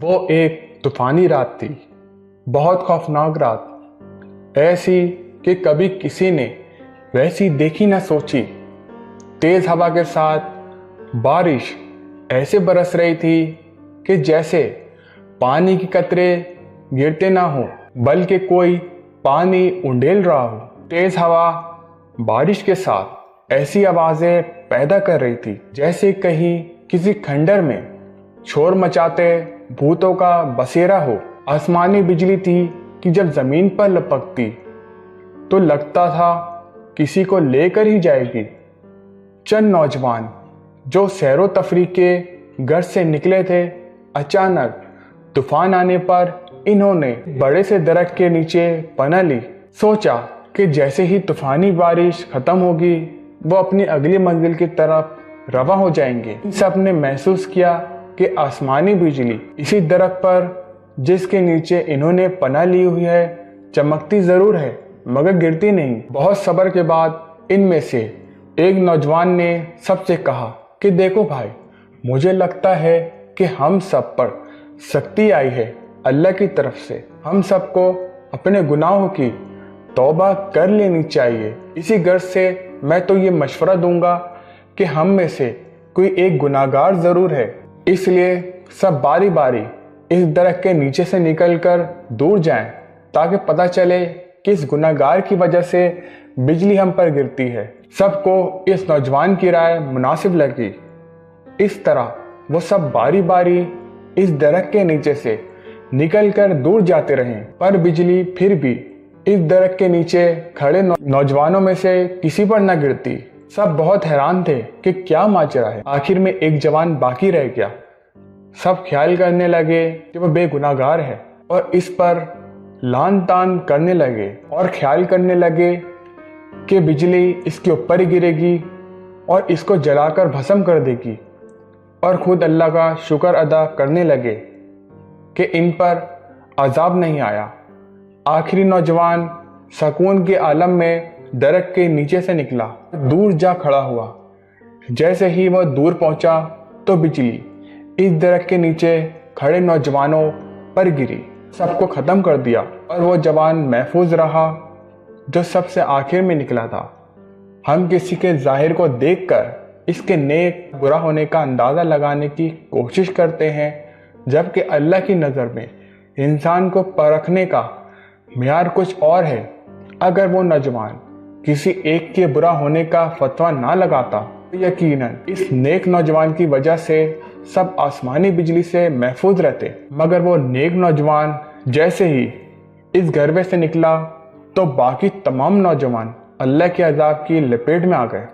वो एक तूफानी रात थी, बहुत खौफनाक रात, ऐसी कि कभी किसी ने वैसी देखी ना सोची। तेज हवा के साथ बारिश ऐसे बरस रही थी कि जैसे पानी के कतरे गिरते ना हो बल्कि कोई पानी उंडेल रहा हो। तेज हवा बारिश के साथ ऐसी आवाजें पैदा कर रही थी जैसे कहीं किसी खंडर में शोर मचाते भूतों का बसेरा हो। आसमानी बिजली थी कि जब जमीन पर लपकती तो लगता था किसी को लेकर ही जाएगी। चंद नौजवान जो सैरो तफरीह के घर से निकले थे, अचानक तूफान आने पर इन्होंने बड़े से दरख्त के नीचे पनाह ली। सोचा कि जैसे ही तूफानी बारिश खत्म होगी वो अपनी अगली मंजिल की तरफ रवाना हो जाएंगे। इन सब ने महसूस किया कि आसमानी बिजली इसी दरख्त पर जिसके नीचे इन्होंने पनाह ली हुई है चमकती जरूर है मगर गिरती नहीं। बहुत सब्र के बाद इनमें से एक नौजवान ने सबसे कहा कि देखो भाई, मुझे लगता है कि हम सब पर शक्ति आई है अल्लाह की तरफ से। हम सबको अपने गुनाहों की तौबा कर लेनी चाहिए। इसी गर्ज से मैं तो ये मशवरा दूंगा कि हम में से कोई एक गुनाहगार जरूर है, इसलिए सब बारी बारी इस दरख्त के नीचे से निकलकर दूर जाएं ताकि पता चले कि इस गुनाहगार की वजह से बिजली हम पर गिरती है। सबको इस नौजवान की राय मुनासिब लगी। इस तरह वो सब बारी बारी इस दरख्त के नीचे से निकलकर दूर जाते रहे, पर बिजली फिर भी इस दरख्त के नीचे खड़े नौजवानों में से किसी पर न गिरती। सब बहुत हैरान थे कि क्या माजरा है। आखिर में एक जवान बाकी रह गया। सब ख्याल करने लगे कि वह बेगुनाहगार है और इस पर लान तान करने लगे और ख्याल करने लगे कि बिजली इसके ऊपर ही गिरेगी और इसको जलाकर भस्म कर देगी, और खुद अल्लाह का शुक्र अदा करने लगे कि इन पर अजाब नहीं आया। आखिरी नौजवान सुकून के आलम में दरख्त के नीचे से निकला, दूर जा खड़ा हुआ। जैसे ही वह दूर पहुंचा तो बिजली इस दरख्त के नीचे खड़े नौजवानों पर गिरी, सबको खत्म कर दिया, और वो जवान महफूज रहा जो सबसे आखिर में निकला था। हम किसी के जाहिर को देखकर इसके नेक बुरा होने का अंदाज़ा लगाने की कोशिश करते हैं, जबकि अल्लाह की नज़र में इंसान को परखने का मियार कुछ और है। अगर वो नौजवान किसी एक के बुरा होने का फतवा ना लगाता तो यकीनन इस नेक नौजवान की वजह से सब आसमानी बिजली से महफूज रहते, मगर वो नेक नौजवान जैसे ही इस गरबे से निकला तो बाकी तमाम नौजवान अल्लाह के अजाब की लपेट में आ गए।